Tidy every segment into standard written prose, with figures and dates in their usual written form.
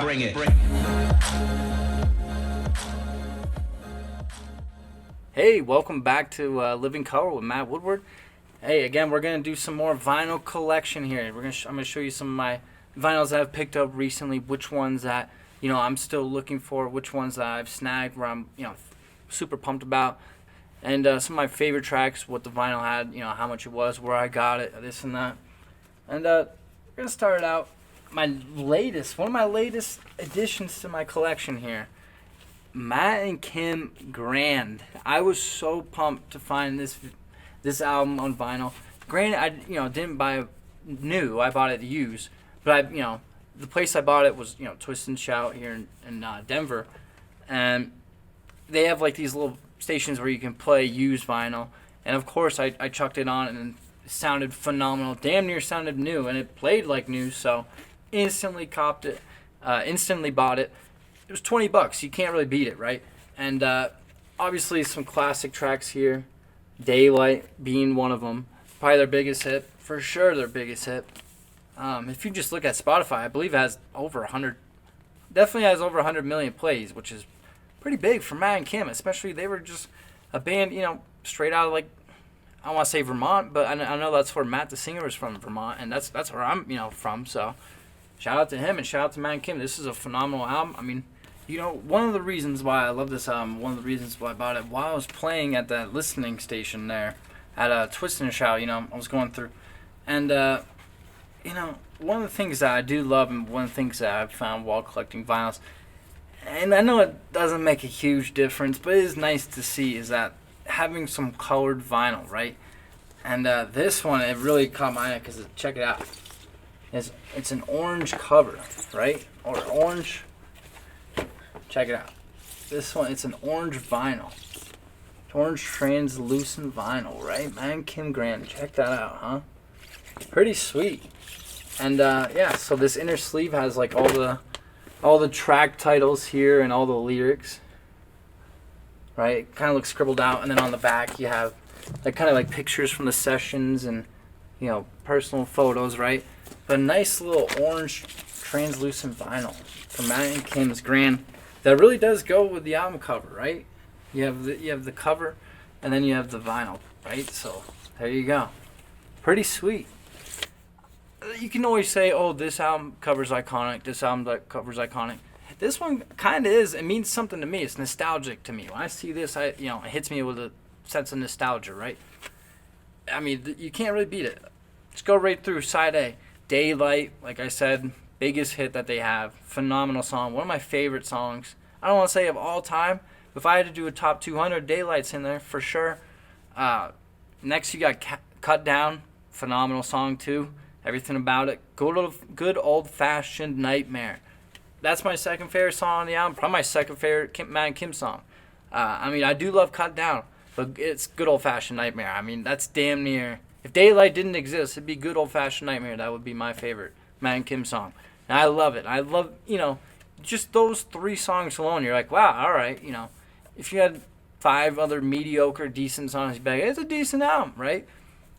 bring it. Hey, welcome back to Living Color with Matt Woodward. Hey, again, we're going to do some more vinyl collection here. I'm going to show you some of my vinyls that I've picked up recently, which ones that, I'm still looking for, which ones that I've snagged where I'm, super pumped about, and some of my favorite tracks, what the vinyl had, how much it was, where I got it, this and that. And we're going to start it out, one of my latest additions to my collection here. Matt and Kim Grand. I was so pumped to find this album on vinyl. Granted, I didn't buy it new. I bought it used. But the place I bought it was Twist and Shout here in Denver, and they have like these little stations where you can play used vinyl. And of course, I chucked it on and it sounded phenomenal. Damn near sounded new, and it played like new. So instantly copped it. Instantly bought it. It was $20. You can't really beat it, right? And obviously some classic tracks here. Daylight being one of them. Probably their biggest hit. For sure their biggest hit. If you just look at Spotify, I believe it has over 100. Definitely has over 100 million plays, which is pretty big for Matt and Kim. Especially they were just a band, straight out of like, I don't want to say Vermont, but I know that's where Matt the singer is from, Vermont. And that's where I'm, from. So shout out to him and shout out to Matt and Kim. This is a phenomenal album. I mean, one of the reasons why I love this album, one of the reasons why I bought it, while I was playing at that listening station there at Twist and Shout, I was going through. And, one of the things that I do love and one of the things that I've found while collecting vinyls, and I know it doesn't make a huge difference, but it is nice to see, is that having some colored vinyl, right? And this one, it really caught my eye because, check it out. It's an orange cover, right? Or orange. Check it out. This one, it's an orange vinyl. Orange translucent vinyl, right? Man, Kim Grand. Check that out, huh? Pretty sweet. And so this inner sleeve has like all the track titles here and all the lyrics. Right? It kind of looks scribbled out, and then on the back you have like kind of like pictures from the sessions and personal photos, right? But a nice little orange translucent vinyl from Matt and Kim's Grand. That really does go with the album cover, right? You have the cover, and then you have the vinyl, right? So there you go. Pretty sweet. You can always say, "Oh, this album cover's iconic. This album cover's iconic." This one kind of is. It means something to me. It's nostalgic to me. When I see this, it hits me with a sense of nostalgia, right? I mean, you can't really beat it. Just go right through side A. Daylight, like I said. Biggest hit that they have. Phenomenal song. One of my favorite songs. I don't want to say of all time. But if I had to do a top 200, Daylight's in there for sure. Next you got Cut Down. Phenomenal song too. Everything about it. Good old-fashioned Nightmare. That's my second favorite song on the album. Probably my second favorite Matt and Kim song. I do love Cut Down. But it's good old-fashioned Nightmare. I mean, that's damn near. If Daylight didn't exist, it'd be good old-fashioned Nightmare. That would be my favorite Matt and Kim song. And I love it. I love, just those 3 songs alone. You're like, wow, all right, If you had 5 other mediocre, decent songs, you'd be like, it's a decent album, right?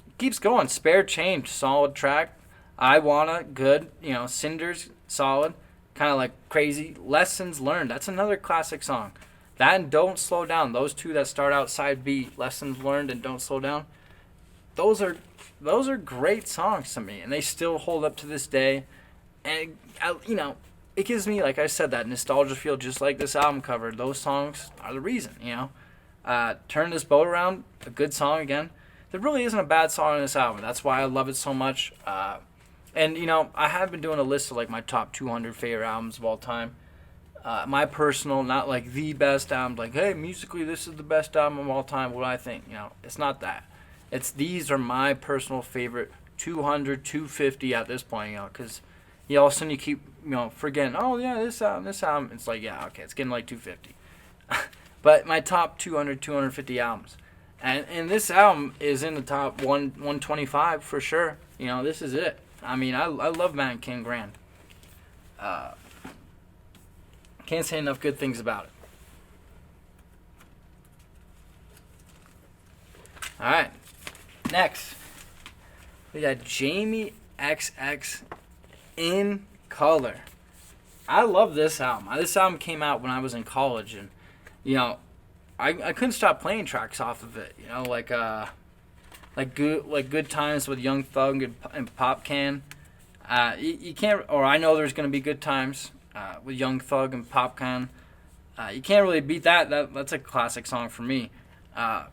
It keeps going. Spare Change, solid track. I Wanna, good. Cinders, solid. Kind of like Crazy. Lessons Learned, that's another classic song. That and Don't Slow Down, those two that start out side B, Lessons Learned and Don't Slow Down. Those are great songs to me, and they still hold up to this day. And, it gives me, like I said, that nostalgia feel just like this album cover. Those songs are the reason, Turn This Boat Around, a good song again. There really isn't a bad song on this album. That's why I love it so much. And, I have been doing a list of, like, my top 200 favorite albums of all time. My personal, not like the best album, like, hey, musically this is the best album of all time, what do I think? It's not that. These are my personal favorite 200, 250 at this point, because all of a sudden you keep, forgetting, oh, yeah, this album. It's like, yeah, okay, it's getting like 250. But my top 200, 250 albums. And this album is in the top 125 for sure. This is it. I mean, I love Matt and Kim Grand. Can't say enough good things about it. All right. Next, we got Jamie XX in color. I love this album. This album came out when I was in college, and you know, I couldn't stop playing tracks off of it. You know, like good times with Young Thug and Pop Can. You can't, or I know there's gonna be good times with Young Thug and Pop Can. You can't really beat that. That's a classic song for me.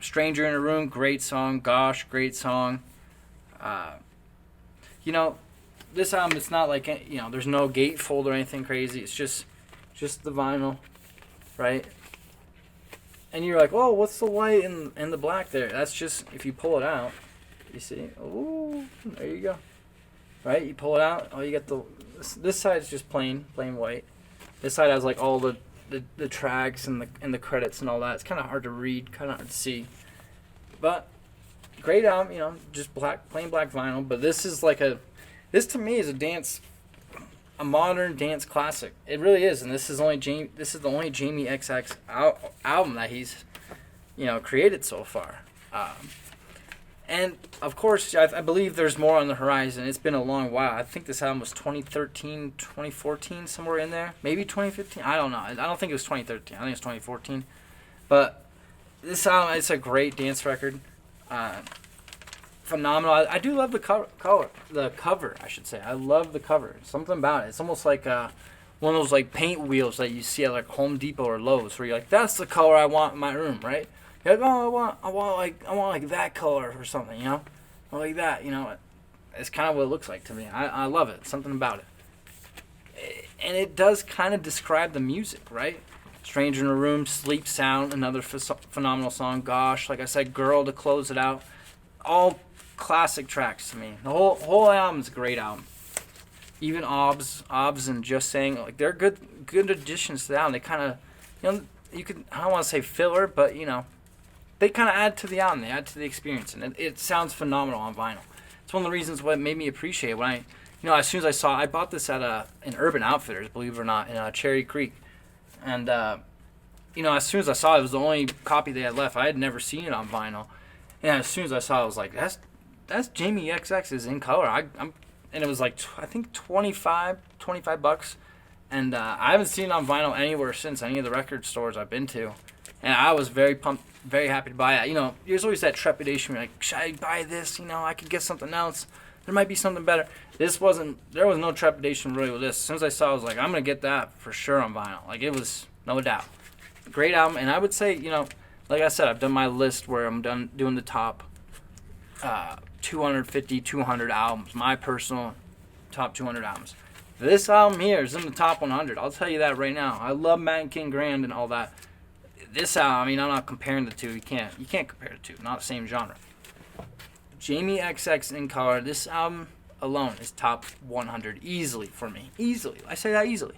Stranger in a Room, great song. Gosh, great song. You know, this album, it's not like, you know, there's no gatefold or anything crazy. It's just the vinyl, right? And you're like, oh, what's the white and the black there? That's just, if you pull it out, you see, oh, there you go. Right? You pull it out, oh, you got this side's just plain white. This side has like all the tracks and the credits and all that. It's kind of hard to read, kind of hard to see. But great album, you know, just plain black vinyl. But this to me is a modern dance classic. It really is, and this is the only Jamie XX album that he's, you know, created so far. And of course, I believe there's more on the horizon. It's been a long while. I think this album was 2013, 2014, somewhere in there. Maybe 2015. I don't know. I don't think it was 2013. I think it's 2014. But this album, it's a great dance record. Phenomenal. I do love the cover, I should say. I love the cover. Something about it. It's almost like one of those like paint wheels that you see at like Home Depot or Lowe's, where you're like, that's the color I want in my room, right? You're like, oh, I want like that color or something, you know, or like that, you know. It's kind of what it looks like to me. I love it. Something about it, and it does kind of describe the music, right? Stranger in a Room, Sleep Sound, another phenomenal song. Gosh, like I said, Girl to close it out. All classic tracks to me. The whole album's a great album. Even Obs and Just Saying, like, they're good additions to the album. They kind of, you know, I don't want to say filler, but you know, they kind of add to the album. They add to the experience, and it sounds phenomenal on vinyl. It's one of the reasons what made me appreciate it. When as soon as I bought this at an Urban Outfitters, believe it or not, in Cherry Creek, and as soon as I saw it, it was the only copy they had left. I had never seen it on vinyl, and as soon as I saw it, I was like, that's Jamie XX's In Color. And it was like I think $25, and I haven't seen it on vinyl anywhere since any of the record stores I've been to, and I was very pumped. Very happy to buy it. You know, there's always that trepidation. You're like, should I buy this? You know, I could get something else. There might be something better. There was no trepidation really with this. As soon as I saw it, I was like, I'm going to get that for sure on vinyl. Like, it was no doubt. Great album. And I would say, you know, like I said, I've done my list where I'm done doing the top 200 albums. My personal top 200 albums. This album here is in the top 100. I'll tell you that right now. I love Matt and King Grand and all that. This album, I mean, I'm not comparing the two. You can't compare the two. Not the same genre. Jamie XX In Color, this album alone is top 100 easily for me. Easily. I say that easily.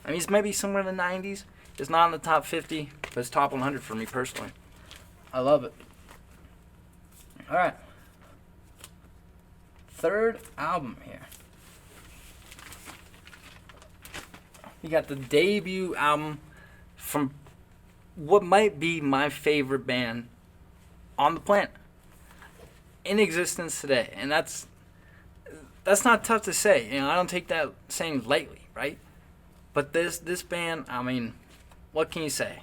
I mean, it's maybe somewhere in the 90s. It's not in the top 50, but it's top 100 for me personally. I love it. All right. Third album here. You got the debut album from what might be my favorite band on the planet in existence today, and that's not tough to say. You know, I don't take that saying lightly, right? But this band, I mean, what can you say?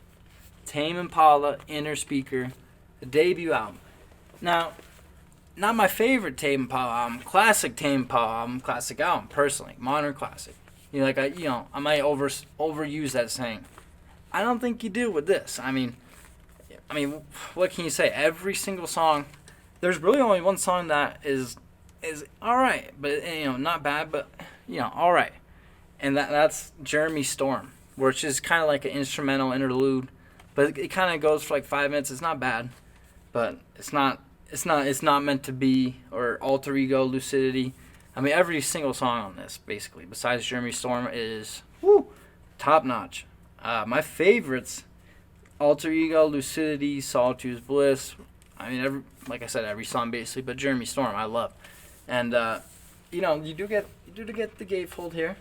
Tame Impala, Innerspeaker, the debut album. Now, not my favorite Tame Impala album, classic Tame Impala album, classic album, personally, modern classic. You know, I might overuse that saying. I don't think you do with this. I mean, what can you say? Every single song, there's really only one song that is all right, but you know, not bad, but you know, all right. And that's Jeremy Storm, which is kind of like an instrumental interlude, but it kind of goes for like 5 minutes. It's not bad, but it's not meant to be, or Alter Ego, Lucidity. I mean, every single song on this, basically, besides Jeremy Storm, is top notch. My favorites, Alter Ego, Lucidity, Solitude's Bliss. I mean, like I said, every song basically, but Jeremy Storm, I love. And, you know, you do get the gatefold here.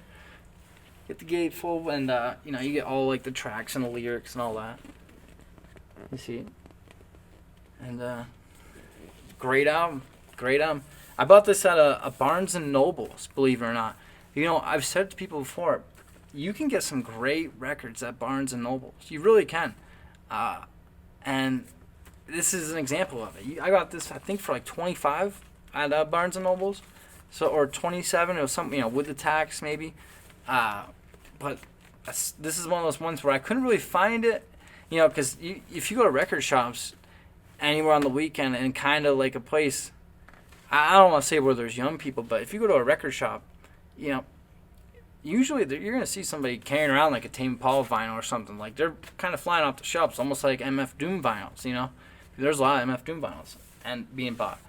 Get the gatefold, and, you know, you get all, like, the tracks and the lyrics and all that. You see? And, great album. I bought this at a Barnes & Noble's, believe it or not. You know, I've said to people before, you can get some great records at Barnes and Noble. You really can. And this is an example of it. I got this, I think, for like 25 at Barnes and Nobles, so, or 27 or something, with the tax maybe. But this is one of those ones where I couldn't really find it, because if you go to record shops anywhere on the weekend and kind of like a place, I don't want to say where there's young people, but if you go to a record shop, usually you're going to see somebody carrying around like a Tame Impala vinyl or something. Like they're kind of flying off the shelves, almost like MF Doom vinyls, There's a lot of MF Doom vinyls and being bought,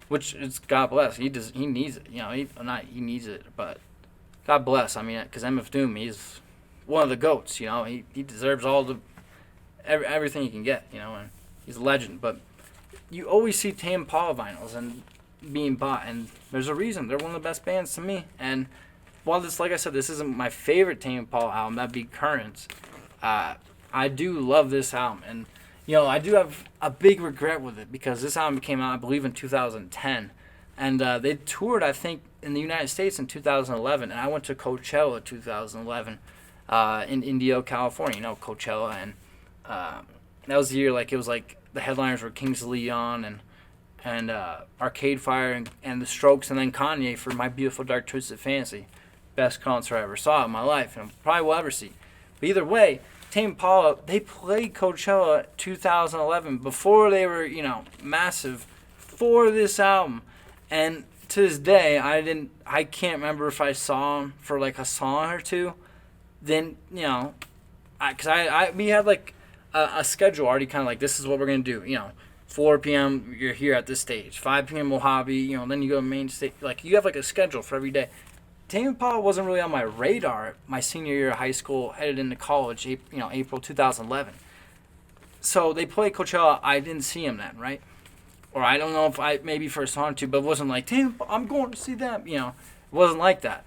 which is God bless. He needs it, he needs it, but God bless. I mean, because MF Doom, he's one of the GOATs, He deserves everything he can get, and he's a legend. But you always see Tame Impala vinyls and being bought, and there's a reason. They're one of the best bands to me. And while this, like I said, this isn't my favorite Tame Impala album, that'd be Currents, I do love this album. And, I do have a big regret with it because this album came out, I believe, in 2010. And they toured, I think, in the United States in 2011. And I went to Coachella 2011 in Indio, California, Coachella. And that was the year, it was like the headliners were Kings of Leon and Arcade Fire and The Strokes, and then Kanye for My Beautiful Dark Twisted Fantasy. Best concert I ever saw in my life, and probably will ever see. But either way, Tame Impala, they played Coachella 2011 before they were, massive for this album. And to this day, I can't remember if I saw them for like a song or two. Then, because we had like a schedule already, kind of like, this is what we're going to do, 4 p.m. you're here at this stage, 5 p.m. Mojave, then you go to main stage. Like, you have like a schedule for every day. Tame Impala wasn't really on my radar my senior year of high school, headed into college, April 2011. So they played Coachella. I didn't see him then, right? Or I don't know if maybe for a song or two, but it wasn't like, Tame, I'm going to see them. It wasn't like that.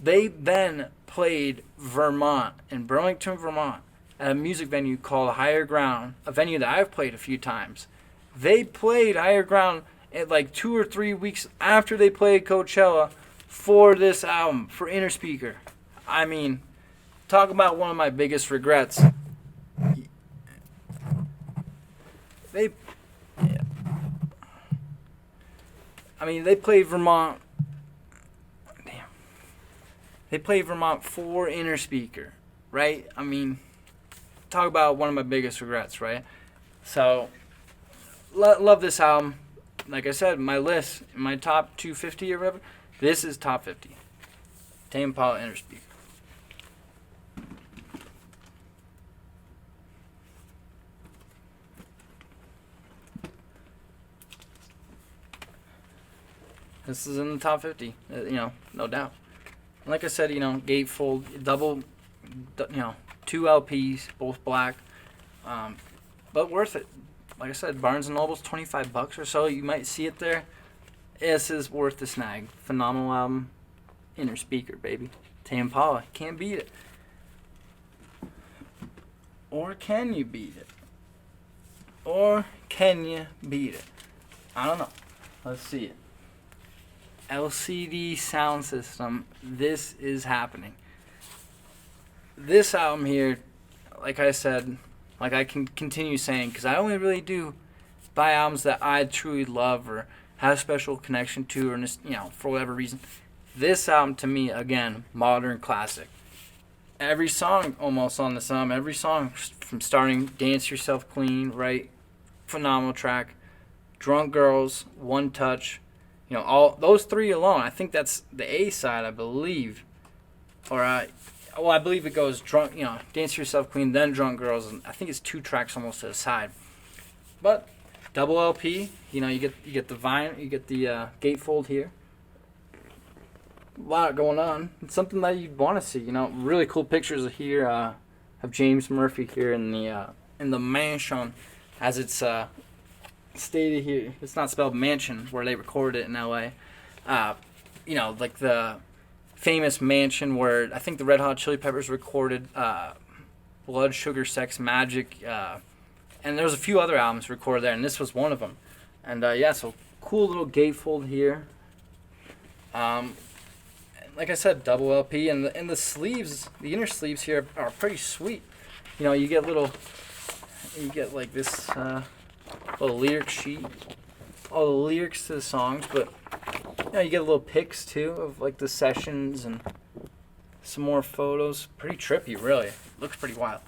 They then played Vermont, in Burlington, Vermont, at a music venue called Higher Ground, a venue that I've played a few times. They played Higher Ground at like 2 or 3 weeks after they played Coachella for this album, for Innerspeaker. I mean, talk about one of my biggest regrets. They played Vermont. Damn. They played Vermont for Innerspeaker, right? I mean, talk about one of my biggest regrets, right? So, love this album. Like I said, my list, my top 250 or whatever, this is top 50. Tame Impala, Innerspeaker. This is in the top 50, no doubt. And like I said, gatefold, double, 2 LPs, both black, but worth it. Like I said, Barnes & Noble's $25 or so. You might see it there. This is worth the snag. Phenomenal album. Innerspeaker, baby. Tame Impala. Can't beat it. Or can you beat it? Or can you beat it? I don't know. Let's see it. LCD Soundsystem. This is happening. This album here, like I said, like I can continue saying, because I only really do buy albums that I truly love or have a special connection to, or for whatever reason. This album, to me, again, modern classic. Every song almost on this album, every song from starting Dance Yourself Clean, right? Phenomenal track. Drunk Girls, One Touch, all those 3 alone. I think that's the A side, I believe. Or I believe it goes Drunk, Dance Yourself Clean, then Drunk Girls, and I think it's 2 tracks almost to the side. But double LP, you get the vinyl, you get the gatefold here. A lot going on. It's something that you'd want to see. Really cool pictures here of James Murphy here in the mansion, as it's stated here. It's not spelled mansion where they recorded it in L.A. Like the famous mansion where I think the Red Hot Chili Peppers recorded Blood, Sugar, Sex, Magic, and there was a few other albums recorded there, and this was one of them. And so cool little gatefold here. like I said, double LP, and the sleeves, the inner sleeves here are pretty sweet. You know, you get like this little lyric sheet, all the lyrics to the songs, but you know, you get little pics too of like the sessions and some more photos. Pretty trippy, really. Looks pretty wild.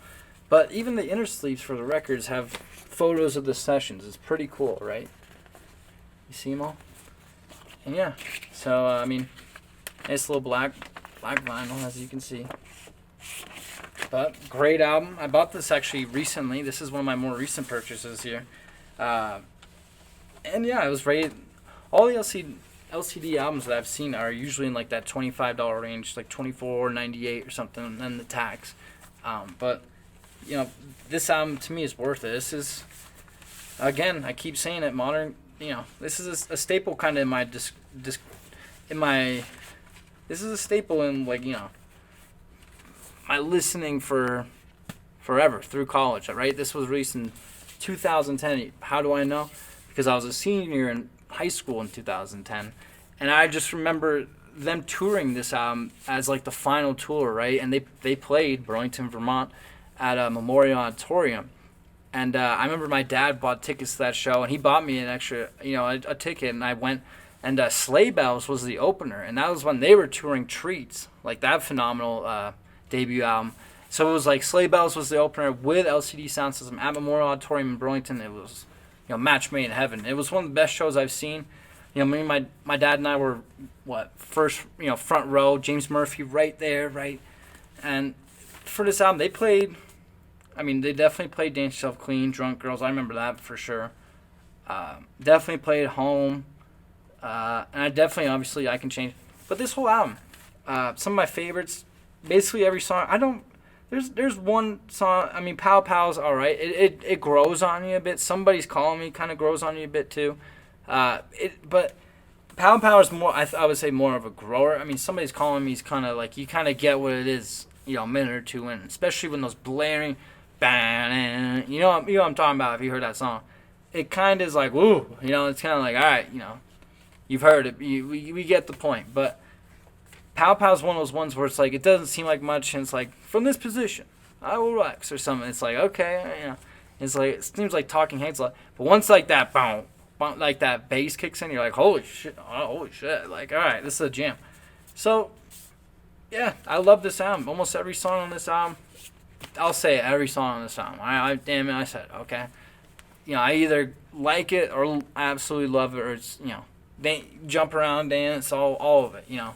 But even the inner sleeves for the records have photos of the sessions. It's pretty cool, right? You see them all? And yeah, so I mean, nice little black vinyl, as you can see. But great album. I bought this actually recently. This is one of my more recent purchases here. And yeah, it was rated. All the LCD albums that I've seen are usually in like that $25 range, like $24.98 or something, and then the tax. But you know, this album to me is worth it. This is, again, I keep saying it, modern. You know, this is a staple kind of in my this is a staple in, like, you know, my listening for forever through college, right? This was released in 2010. How do I know? Because I was a senior in high school in 2010, and I just remember them touring this album as like the final tour, right? And they played Burlington, Vermont, at a Memorial Auditorium. And I remember my dad bought tickets to that show, and he bought me an extra, you know, a ticket, and I went. And Sleigh Bells was the opener, and that was when they were touring Treats, like that phenomenal debut album. So it was like Sleigh Bells was the opener with LCD Soundsystem at Memorial Auditorium in Burlington. It was, you know, match made in heaven. It was one of the best shows I've seen. You know, me and my dad and I were first, you know, front row. James Murphy right there, right. And for this album, they played. I mean, they definitely played Dance Yourself Clean, Drunk Girls. I remember that for sure. Definitely played Home. And I definitely, obviously, I Can Change. But this whole album, some of my favorites, basically every song. There's one song. I mean, Pow Pow's all right. It grows on you a bit. Somebody's Calling Me kind of grows on you a bit too. But Pow Pow is more. I would say more of a grower. I mean, Somebody's Calling Me is kind of like you kind of get what it is. You know, a minute or two in, especially when those blaring, bang. You know what I'm talking about. If you heard that song, it kind of is like woo. You know, it's kind of like all right. You know, you've heard it. We get the point. But Pow Pow's one of those ones where it's like it doesn't seem like much, and it's like from this position I will relax or something. It's like okay, you know, it's like it seems like Talking Heads, but once like that boom, like that bass kicks in, you're like holy shit, like all right, this is a jam. So yeah, I love this album. Almost every song on this album, I'll say every song on this album. I damn it, I said okay. You know, I either like it or absolutely love it, or it's, you know, they jump around, dance, all of it. You know,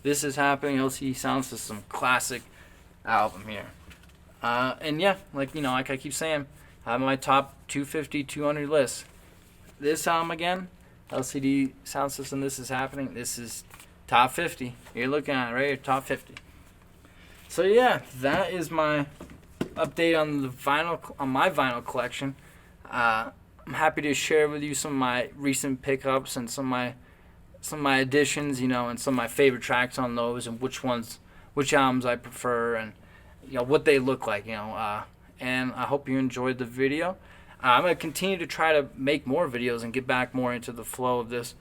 This Is Happening, LCD Soundsystem, classic album here. And yeah, like, you know, like I keep saying, I have my top 250, 200 list. This album again, LCD Soundsystem, This Is Happening. This is top 50. You're looking at it right here, top 50. So yeah, that is my update on my vinyl collection. I'm happy to share with you some of my recent pickups and some of my additions, you know, and some of my favorite tracks on those, and which albums I prefer, and you know what they look like, you know. And I hope you enjoyed the video. I'm gonna continue to try to make more videos and get back more into the flow of this,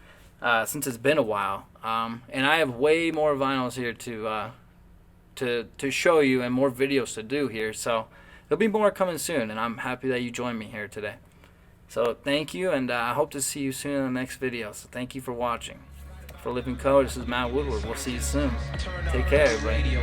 since it's been a while. And I have way more vinyls here to show you, and more videos to do here. So there'll be more coming soon, and I'm happy that you joined me here today. So thank you, and I hope to see you soon in the next video. So thank you for watching. For Living Code, this is Matt Woodward. We'll see you soon. Take care, everybody.